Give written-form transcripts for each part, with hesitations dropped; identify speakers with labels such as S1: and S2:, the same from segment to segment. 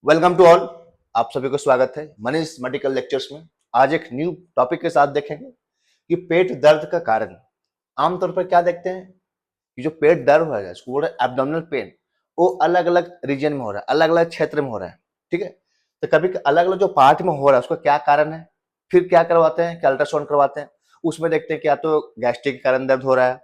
S1: Welcome to all. आप सभी को स्वागत है मनीष मेडिकल लेक्चर्स में। आज एक न्यू टॉपिक के साथ देखेंगे कि पेट दर्द का कारण। आमतौर पर क्या देखते हैं कि जो पेट दर्द हो रहा है उसको बोल रहे हैं एब्डोमिनल पेन, वो अलग अलग रीजन में हो रहा है, अलग अलग क्षेत्र में हो रहा है। ठीक है, तो कभी अलग अलग जो पार्ट में हो रहा है उसका क्या कारण है, फिर क्या करवाते हैं, क्या अल्ट्रासाउंड करवाते हैं, उसमें देखते हैं कि या तो गैस्ट्रिक के कारण दर्द हो रहा है,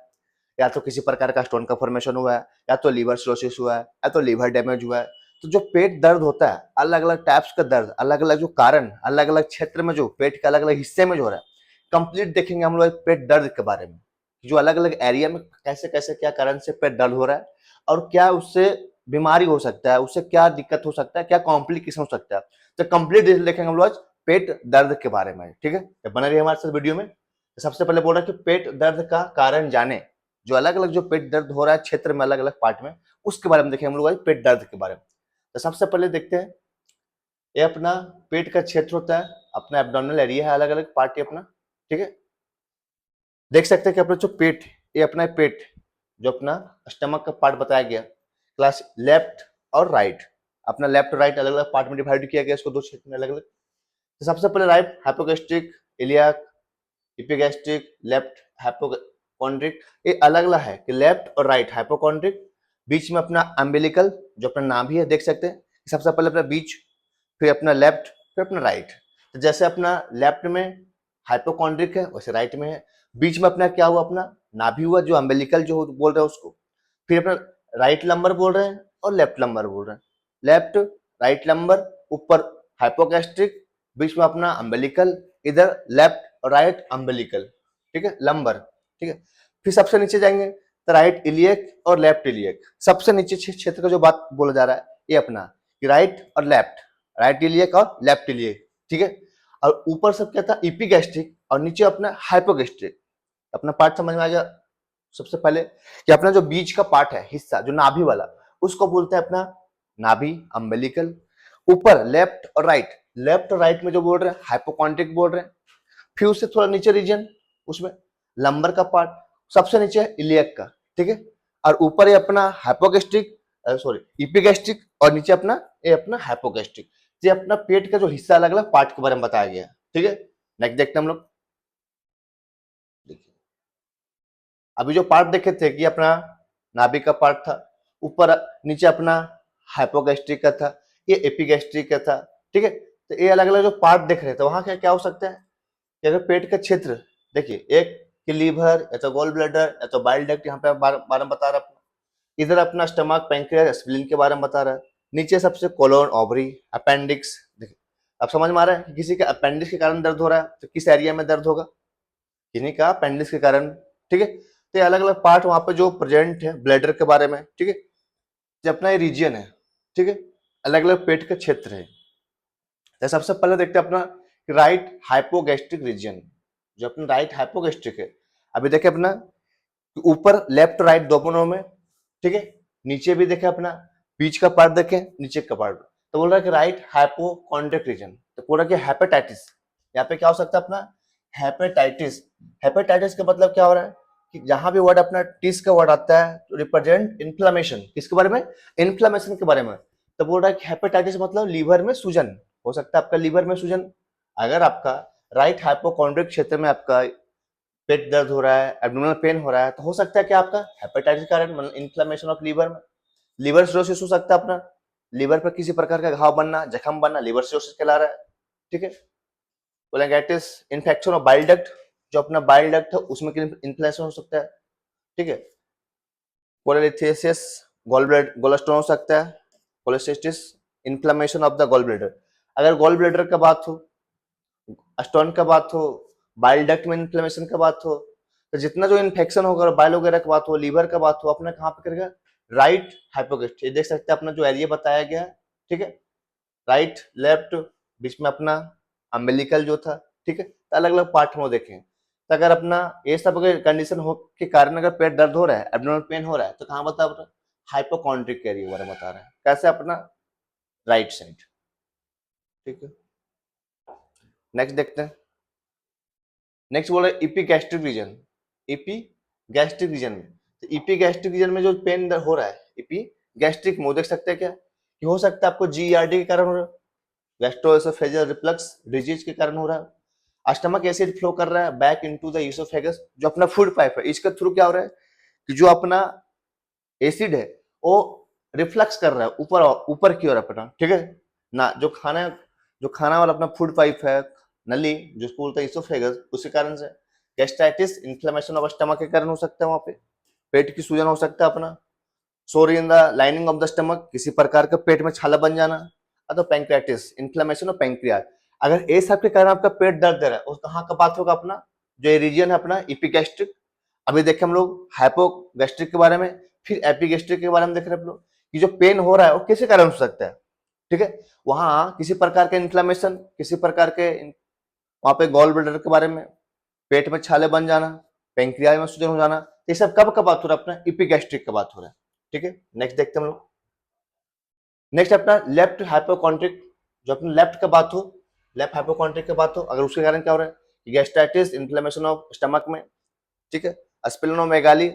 S1: या तो किसी प्रकार का स्टोन का फॉर्मेशन हुआ है, या तो लीवर सिरोसिस हुआ है, या तो लीवर डैमेज हुआ है। तो जो पेट दर्द होता है, अलग अलग टाइप्स का दर्द, अलग अलग जो कारण, अलग अलग क्षेत्र में जो पेट के अलग अलग हिस्से में जो हो रहा है, कंप्लीट देखेंगे हम लोग पेट दर्द के बारे में। जो अलग अलग एरिया में कैसे कैसे क्या कारण से पेट दर्द हो रहा है और क्या उससे बीमारी हो सकता है, उससे क्या दिक्कत हो सकता है, क्या कॉम्प्लिकेशन हो सकता है। तो कंप्लीट डिटेल देखेंगे हम लोग आज पेट दर्द के बारे में। ठीक है, तो बने रहिए हमारे साथ वीडियो में। सबसे पहले बोल रहा है कि पेट दर्द का कारण जाने। जो अलग अलग जो पेट दर्द हो रहा है क्षेत्र में, अलग अलग पार्ट में, उसके बारे में देखेंगे हम लोग आज पेट दर्द के बारे में। तो सबसे पहले देखते हैं, ये अपना पेट का क्षेत्र होता है, अपना एब्डोमिनल एरिया है, अलग अलग पार्ट है अपना। ठीक है, देख सकते हैं कि अपना जो पेट, ये अपना पेट जो अपना स्टमक का पार्ट बताया गया, क्लास लेफ्ट और राइट, अपना लेफ्ट और राइट अलग अलग पार्ट में डिवाइड किया गया इसको दो क्षेत्र में अलग अलग। तो सबसे पहले right hypogastric, iliac, epigastric, left hypochondriac. ये अलग अलग है कि लेफ्ट और राइट हाइपोकॉन्ड्रिक, बीच में अपना अम्बिलिकल जो अपना नाभि है, देख सकते हैं सबसे पहले अपना बीच, फिर अपना लेफ्ट, फिर अपना राइट। तो जैसे अपना लेफ्ट में हाइपोकॉन्ड्रिक है वैसे राइट में है। बीच में अपना क्या हुआ, अपना नाभि हुआ जो अम्बिलिकल जो बोल रहे हैं उसको। फिर अपना राइट लंबर बोल रहे हैं और लेफ्ट लंबर बोल रहे हैं। लेफ्ट राइट लंबर, ऊपर हाइपोगैस्ट्रिक, बीच में अपना अम्बिलिकल, इधर लेफ्ट और राइट अम्बिलिकल। ठीक है, लंबर। ठीक है, फिर सबसे नीचे जाएंगे तो राइट इलियक और लेफ्ट इलियक। सबसे नीचे क्षेत्र का जो बात बोला जा रहा है ये अपना कि राइट और लेफ्ट, राइट इलियक और लेफ्ट इलियक। ठीक है, और ऊपर सब क्या था, इपिगैस्ट्रिक, और नीचे अपना हाइपोगैस्ट्रिक। अपना पार्ट समझ में आ गया। सबसे पहले कि अपना जो बीच का पार्ट है, हिस्सा जो नाभि वाला, उसको बोलते हैं अपना नाभि अम्बिलिकल। ऊपर लेफ्ट और राइट, लेफ्ट और राइट में जो बोल रहे हैं हाइपोकॉन्ड्रिक बोल रहे हैं। फिर उससे थोड़ा नीचे रीजन, उसमें लंबर का पार्ट, सबसे नीचे है इलियक का। ठीक है, और ऊपर ये अपना हाइपोगैस्ट्रिक, सॉरी इपिगैस्ट्रिक, और नीचे अपना ये अपना हाइपोगैस्ट्रिक। ये अपना पेट का जो हिस्सा अलग अलग पार्ट के बारे में बताया गया है। ठीक है, नेक्स्ट देखते हैं हम लोग। देखिए, अभी जो पार्ट देखे थे कि अपना नाभि का पार्ट था, ऊपर नीचे अपना हाइपोगैस्ट्रिक का था, ये एपिगैस्ट्रिक का था। ठीक है, तो ये अलग अलग जो पार्ट देख रहे थे, वहां क्या क्या हो सकता है कि अगर पेट का क्षेत्र देखिए, एक कि लीवर, या तो गॉल ब्लैडर, या तो बाइल डक्ट, यहाँ पे बारे में बता रहा है। इधर अपना स्टमक, पैंक्रियास, स्प्लीन के बारे में बता रहा है। नीचे सबसे कोलोन, ओवरी, अपेंडिक्स। देखिए, अब समझ में आ रहा है कि किसी का अपेंडिक्स के कारण दर्द हो रहा है तो किस एरिया में दर्द होगा, किन्हीं का अपेंडिक्स के कारण। ठीक है, तो ये अलग अलग पार्ट वहां पे जो प्रेजेंट है ब्लैडर के बारे में। ठीक है, जो अपना ये रीजन है। ठीक है, अलग अलग पेट का क्षेत्र है। तो सबसे पहले देखते हैं अपना राइट हाइपोगैस्ट्रिक रीजन, जो अपना राइट हाइपोगैस्ट्रिक है। अभी देखे अपना ऊपर लेफ्ट राइट दोनों में। ठीक है, नीचे भी देखे अपना बीच का पार्ट देखे, नीचे का पार्ट। तो बोल रहा है कि राइट हाइपोकॉन्ड्रिक रीजन, तो पूरा क्या हेपेटाइटिस। यहाँ पे क्या हो सकता है अपना हेपेटाइटिस। हेपेटाइटिस का मतलब क्या हो रहा है कि जहां भी वर्ड अपना टिस का वर्ड आता है तो रिप्रेजेंट इन्फ्लेमेशन, किसके बारे में, इन्फ्लेमेशन के बारे में। तो बोल रहा है कि हेपेटाइटिस मतलब लीवर में सूजन हो सकता है, आपका लीवर में सूजन। अगर आपका राइट हाइपोकॉन्ड्रिक क्षेत्र में आपका पेट दर्द हो रहा है, एब्डोमिनल पेन हो रहा है, तो हो सकता है कि आपका हेपेटाइटिस के कारण, मतलब इन्फ्लेमेशन ऑफ लीवर में लीवर सिरोसिस हो सकता है। अपना लीवर पर किसी प्रकार का घाव बनना, जख्म बनना, लीवर सिरोसिस कहला रहा है। ठीक है, कोलेंगाइटिस, इन्फेक्शन ऑफ बाइल डक्ट, जो अपना बाइल डक्ट है उसमें इन्फ्लेमेशन हो सकता है। ठीक है, कोलेलिथियसिस, गॉलस्टोन हो सकता है, cholecystitis, inflammation of the gallbladder. अगर गॉल ब्लैडर का बात हो, स्टोन का बात हो, बाइल डक्ट में इन्फ्लेमेशन का बात हो, तो जितना जो इन्फेक्शन होगा, बाइल वगैरह की बात हो, लीवर का बात हो, अपना कहाँ पे करेगा, राइट हाइपोगैस्ट्रिक। देख सकते हैं अपना जो एरिया बताया गया है। ठीक है, राइट लेफ्ट, बीच में अपना अम्बिलिकल जो था। ठीक है, तो अलग अलग पार्ट में देखें। तो अगर अपना ये सब अगर कंडीशन हो के कारण अगर पेट दर्द हो रहा है, एब्डोमिनल पेन हो रहा है, तो कहाँ बता रहा है, हाइपोकॉन्ड्रिक एरिया बारे में बता रहा है। कैसे, अपना राइट साइड। ठीक है, नेक्स्ट देखते हैं। नेक्स्ट बोल रहे इपीगैस्ट्रिक रीजन। इपीगैस्ट्रिक रीजन में, तो इपीगैस्ट्रिक रीजन में जो पेन हो रहा है, इपीगैस्ट्रिक में देख सकते हैं क्या, कि हो सकता है आपको GERD के कारण हो रहा है, गैस्ट्रोएसोफेजियल रिफ्लक्स डिजीज के कारण हो रहा है, स्टमक एसिड फ्लो कर रहा है बैक इनटू द ईसोफेगस, जो अपना फूड पाइप है इसके थ्रू क्या हो रहा है कि जो अपना एसिड है वो रिफ्लक्स कर रहा है ऊपर ऊपर की ओर अपना, ठीक है ना, जो खाना वाला अपना फूड पाइप है, नली जिसको बोलते हैं ईसोफेगस, उसी कारण से गैस्ट्राइटिस इन्फ्लेमेशन ऑफ स्टमक के कारण हो सकता है, वहां पे पेट की सूजन हो सकता है अपना, सोर in the lining of the stomach, किसी प्रकार का पेट में छाला बन जाना, अथवा पैंक्रियाटिस इन्फ्लेमेशन ऑफ पैंक्रियाज। अगर ये सब के कारण आपका पेट दर्द दे रहा है, उस कहाँ का बात होगा अपना, जो रीजन है अपना एपिगैस्ट्रिक। अभी देखे हम लोग हाइपोगैस्ट्रिक के बारे में, फिर एपिगैस्ट्रिक के बारे में देख रहे हैं हम लोग कि जो पेन हो रहा है वो किसी कारण हो सकता है, ठीक है। वहां किसी प्रकार के इन्फ्लेमेशन, किसी प्रकार के वहां पे गॉल ब्लैडर के बारे में, पेट में छाले बन जाना, पैंक्रियाज में सूजन हो जाना, ये सब कब का बात हो रहा है अपना, एपिगैस्ट्रिक का बात हो रहा है, ठीक है। नेक्स्ट देखते हैं हम लोग। नेक्स्ट अपना लेफ्ट हाइपोकॉन्ट्रिक, जो अपना लेफ्ट का बात हो, लेफ्ट हाइपोकॉन्ट्रिक का बात हो, अगर उसके कारण क्या हो रहा है, गैस्ट्राइटिस इन्फ्लेमेशन ऑफ स्टमक में, ठीक है। स्प्लेनोमेगाली,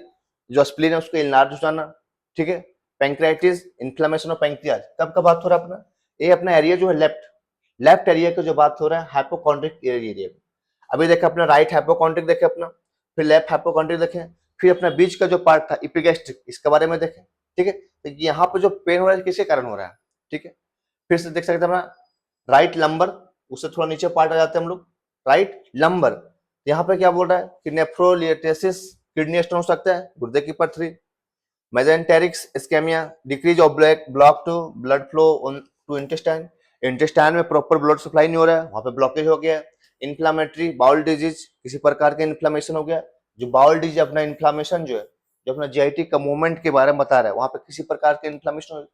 S1: जो स्प्लीन है उसको इनलार्ज हो जाना, ठीक है। पैंक्रियाटिस इन्फ्लेमेशन ऑफ पैंक्रियाज, कब का बात हो रहा है अपना, ये अपना एरिया जो है लेफ्ट, लेफ्ट एरिया का जो बात हो रहा है हाइपोकॉन्ट्रिक एरिया। अभी देखे अपना राइट हाइपोकॉन्ट्रिक देखे अपना, फिर लेफ्ट हाइपोकॉन्ट्रिक देखे, फिर अपना बीच का जो पार्ट था एपिगैस्ट्रिक, इसके बारे में देखें, ठीक है। तो यहाँ पे जो पेन हो रहा है किसके कारण हो रहा है, ठीक है। फिर से देख सकते हैं अपना राइट लंबर, उससे थोड़ा नीचे पार्ट आ जाते हैं हम लोग, राइट लंबर, यहाँ पे क्या बोल रहा है कि नेफ्रोलिएटेसिस, किडनी स्टोन हो सकता है, गुर्दे की पथरी, mesenteric ischaemia, decrease of block to blood flow to intestine, intestine में प्रॉपर ब्लड सप्लाई नहीं हो रहा है, वहां पे ब्लॉकेज हो गया। इन्फ्लामेटरी बाउल डिजीज, किसी प्रकार का इन्फ्लामेशन हो गया, जो बाउल डिजीज अपना इन्फ्लामेशन जो है, जो अपना जीआईटी का मूवमेंट के बारे में बता रहा है, वहां पे किसी प्रकार के इन्फ्लामेशन हो,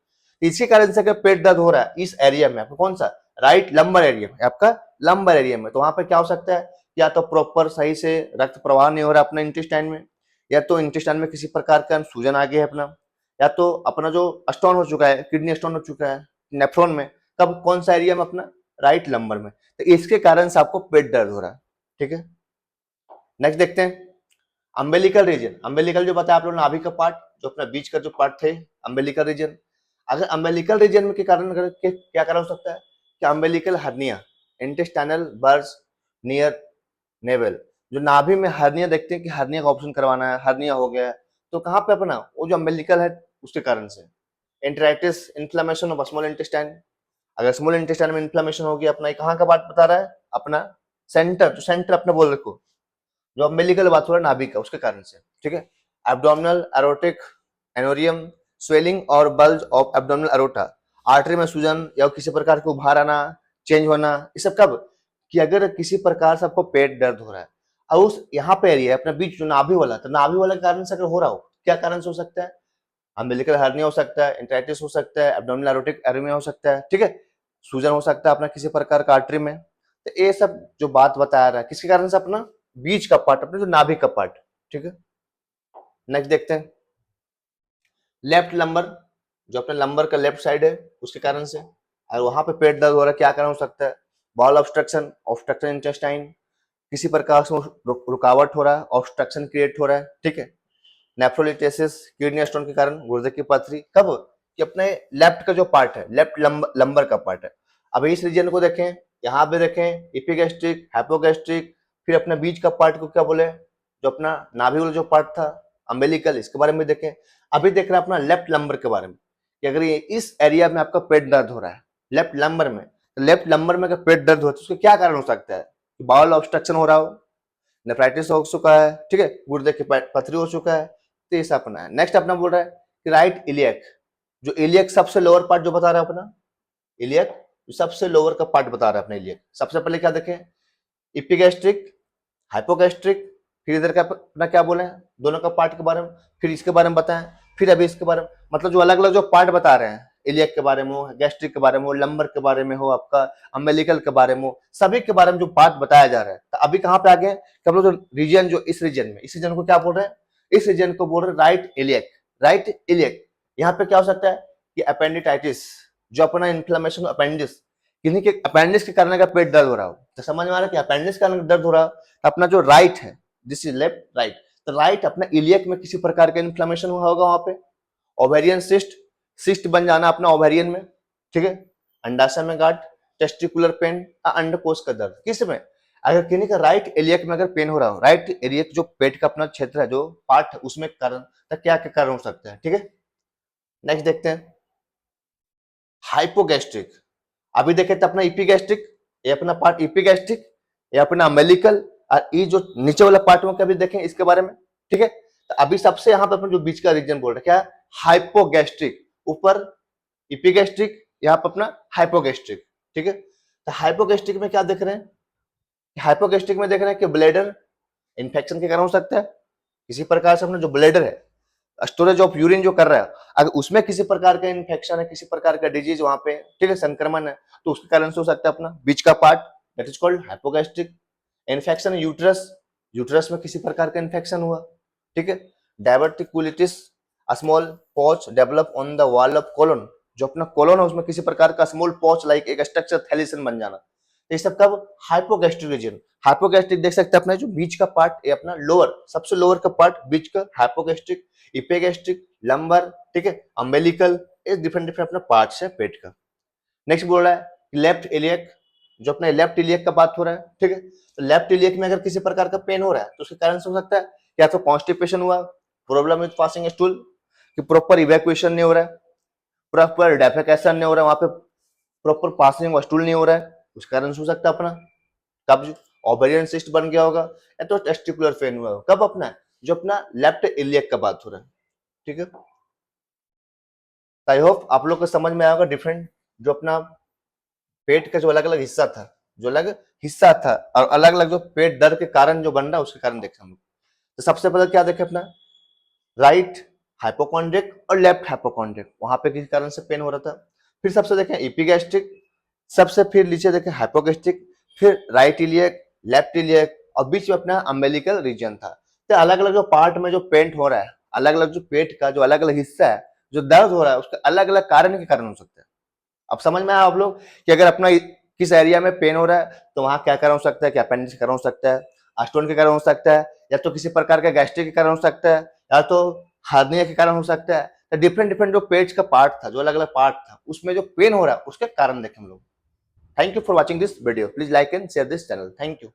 S1: इसी कारण से पेट दर्द हो रहा है इस एरिया में आपका, कौन सा, राइट लंबर एरिया में, आपका लंबर एरिया में। तो वहां पे क्या हो सकता है, या तो प्रॉपर सही से रक्त प्रवाह नहीं हो रहा अपना इंटेस्टाइन में, या तो इंटेस्टाइन में किसी प्रकार का सूजन आ गया है अपना, या तो अपना जो स्टोन हो चुका है, किडनी स्टोन हो चुका है नेफ्रॉन में, कब, कौन सा एरिया में अपना, राइट लंबर में, तो इसके कारण से आपको पेट दर्द हो रहा है, ठीक है। नेक्स्ट देखते हैं अम्बेलिकल रीजन, अम्बेलिकल जो बताया आप लोगों ने, नाभि का पार्ट, जो अपना बीच का जो पार्ट थे, अम्बेलिकल रीजन। अगर अम्बेलिकल रीजन में के कारण क्या कारण हो सकता है कि umbilical hernia, intestinal burst near naval, जो नाभि में हर्निया देखते हैं कि हर्निया का ऑप्शन करवाना है, हर्निया हो गया है, तो कहाँ पे अपना वो जो अम्बेलिकल है उसके कारण से। Enteritis inflammation of small intestine, अगर स्मॉल इंटेस्टाइन में इन्फ्लेमेशन हो गया, अपना कहाँ का बात बता रहा है, अपना सेंटर, जो सेंटर अपने बोल रखो, जो अम्बेलिकल बात हो रहा है नाभि का, उसके कारण से, ठीक है। एब्डोमिनल एरोटिक एनोरियम, स्वेलिंग और bulge of abdominal aorta, artery में सूजन या किसी प्रकार के उभार आना, चेंज होना, ये सब कब, कि अगर किसी प्रकार से आपको पेट दर्द हो रहा है और उस यहाँ पे एरिया अपना बीच जो नाभि वाला, तो नाभि वाले कारण से अगर हो रहा हो, क्या कारण से हो सकता है, अम्बिलिकल हर्निया हो सकता है, एंट्राइटिस हो सकता है, एब्डोमिनल एरोटिक एरिमिया हो सकता है, ठीक है। सूजन हो सकता है अपना किसी प्रकार का आर्टरी में, तो ये सब जो बात बताया रहा है किसके कारण से, अपना बीच का पार्ट, अपने जो नाभि का पार्ट, ठीक है। नेक्स्ट देखते हैं लेफ्ट लंबर, जो अपने लंबर का लेफ्ट साइड है उसके कारण से, और वहां पे पेट दर्द हो रहा है, क्या कारण हो सकता है, बॉल ऑब्स्ट्रक्शन, ऑब्स्ट्रक्शन इंटेस्टाइन, किसी प्रकार से रुकावट हो रहा है, ऑब्स्ट्रक्शन क्रिएट हो रहा है, ठीक है। नेफ्रोलिटेसिस, किडनी स्टोन के कारण गुर्दे की पथरी, कब, कि अपने लेफ्ट का जो पार्ट है, लेफ्ट लंबर का पार्ट है। अब इस रीजन को देखें, यहाँ पे देखें एपिगैस्ट्रिक, हाइपोगैस्ट्रिक, फिर अपने बीच का पार्ट को क्या बोले, जो अपना नाभि वाला जो पार्ट था अम्बेलिकल, इसके बारे में देखें। अभी देख रहे हैं अपना लेफ्ट लंबर के बारे में, कि अगर ये इस एरिया में आपका पेट दर्द हो रहा है लेफ्ट लंबर में, तो लेफ्ट लंबर में अगर पेट दर्द हो तो उसका क्या कारण हो सकता है, बाउल ऑब्स्ट्रक्शन हो रहा हो, नेफ्राइटिस हो चुका है, ठीक है, गुर्दे की पथरी हो चुका है, तो ये सब अपना है। नेक्स्ट अपना बोल रहा है कि राइट इलियक, जो इलियक सबसे लोअर पार्ट जो बता रहा है अपना, इलियक सबसे लोअर का पार्ट बता रहा है अपना इलियक। सबसे पहले क्या देखें, इपिगैस्ट्रिक, हाइपोगैस्ट्रिक, फिर इधर का अपना क्या बोले दोनों का पार्ट के बारे में, फिर इसके बारे में बताएं, फिर अभी इसके बारे में, मतलब जो अलग अलग जो पार्ट बता रहे हैं, इलियक के बारे में हो, गैस्ट्रिक के बारे में हो, लंबर के बारे में हो, आपका अम्बेलिकल के बारे में हो, सभी के बारे में जो बात बताया जा रहा है। तो अभी कहाँ पे आ गए कि हम लोग जो रीजन, जो इस रीजन में, इस रीजन को क्या बोल रहे हैं, इस रीजन को बोल रहे हैं राइट इलियक, राइट इलियक। यहाँ पे क्या हो सकता है कि अपेंडिटाइटिस, जो अपना इन्फ्लेमेशन अपेंडिस, किन्हीं के अपेंडिक्स के कारण का पेट दर्द हो रहा हो, तो समझ में आ रहा है कि अपेंडिक्स के कारण दर्द हो रहा है, तो अपना जो राइट है, दिस इज लेफ्ट राइट, तो राइट अपना इलियक में किसी प्रकार का इन्फ्लेमेशन हुआ होगा, वहां पे ओवेरियन सिस्ट, सिस्ट बन जाना अपना ओवेरियन में, ठीक है। अंडाशय में गांठ, टेस्टिकुलर पेन, अंडकोश का दर्द। किस में? अगर किन्हीं का राइट एलियक में अगर पेन हो रहा हो, राइट एलियक जो पेट का अपना क्षेत्र है, जो पार्ट है, उसमें कारण, तो क्या क्या कारण हो सकता है? ठीक है, नेक्स्ट देखते हैं हाइपोगैस्ट्रिक। अभी देखे तो अपना इपीगैस्ट्रिक, ये अपना पार्ट इपीगैस्ट्रिक, ये अपना अमेलिकल, और ये जो नीचे वाला पार्ट में कभी देखें इसके बारे में। ठीक है, तो अभी सबसे यहाँ पे अपन जो बीच का रीजन बोल रहे क्या, हाइपोगैस्ट्रिक, ऊपर इपीगैस्ट्रिक, यहाँ पे अपना हाइपोगैस्ट्रिक। ठीक है, तो हाइपोगैस्ट्रिक में क्या देख रहे हैं? हाइपोगैस्ट्रिक में देख रहे हैं कि ब्लैडर इन्फेक्शन के कारण हो सकता है, किसी प्रकार से अपना जो ब्लैडर है, स्टोरेज ऑफ यूरिन जो कर रहा है, अगर उसमें किसी प्रकार का इन्फेक्शन है, किसी प्रकार का डिजीज वहां पे, ठीक है, संक्रमण है, तो उसके कारण से हो सकता है अपना बीच का part, that is called hypogastric. Infection uterus, uterus में किसी प्रकार का इन्फेक्शन हुआ। ठीक है, डायवर्टिकुलिटिस, स्मॉल पॉच develop on the wall of colon, जो अपना कोलन है उसमें किसी प्रकार का स्मॉल पॉच लाइक एक स्ट्रक्चर थैलिसन बन जाना, ये सब कब? Hypogastric region. हाइपोगैस्ट्रिक देख सकते हैं अपना जो बीच का पार्ट, ये अपना लोअर, सबसे लोअर का पार्ट बीच का हाइपोगैस्ट्रिक, इपेगैस्ट्रिक, लंबर, ठीक है, अम्बिलिकल, ये डिफरेंट डिफरेंट अपना पार्ट्स है पेट का। नेक्स्ट बोल रहा है लेफ्ट इलियक, जो अपना लेफ्ट इलियक का बात हो रहा है। ठीक है, तो लेफ्ट इलियक में अगर किसी प्रकार का पेन हो रहा है तो उसके कारण से हो सकता है या तो कॉन्स्टिपेशन हुआ, प्रॉब्लम विद पासिंग स्टूल, कि प्रॉपर इवैक्यूएशन नहीं हो रहा है, प्रॉपर डेफेकेशन नहीं हो रहा है, वहां पे प्रॉपर पासिंग स्टूल नहीं हो रहा है, उस कारण से हो सकता है अपना कब्ज, ओवेरियन सिस्ट बन गया होगा, या तो टेस्टिकुलर पेन हुआ होगा। कब? अपना जो अपना लेफ्ट इलियक का बात हो रहा है। ठीक है, आई होप आप लोग को समझ में आएगा डिफरेंट जो अपना पेट का जो अलग अलग हिस्सा था, जो अलग हिस्सा था, और अलग अलग जो पेट दर्द के कारण जो बन रहा है उसके कारण देखें हम लोग। तो सबसे पहले क्या देखें अपना राइट हाइपोकॉन्ड्रिक और लेफ्ट हाइपोकॉन्ड्रिक, वहां पे किस कारण से पेन हो रहा था। फिर सबसे देखें एपिगैस्ट्रिक, सबसे फिर नीचे देखें हाइपोगैस्ट्रिक, फिर राइट इलियक, लेफ्ट इलियक, और बीच में अपना अम्बिलिकल रीजन था। तो अलग अलग जो पार्ट में जो पेन हो रहा है, अलग अलग जो पेट का जो अलग अलग हिस्सा है जो दर्द हो रहा है, उसका अलग अलग कारण के कारण हो सकता है। अब समझ में आया आप लोग कि अगर अपना किस एरिया में पेन हो रहा है तो वहां क्या कारण हो सकता है, क्या अपेंडिक्स के कारण हो सकता है, स्टोन के कारण हो सकता है, या तो किसी प्रकार का गैस्ट्रिक के कारण हो सकता है, या तो हार्निया के कारण हो सकता है। तो डिफरेंट डिफरेंट जो पेट का पार्ट था, जो अलग अलग पार्ट था, उसमें जो पेन हो रहा है उसके कारण देखें हम लोग। Thank you for watching this video, please like and share this channel, thank you.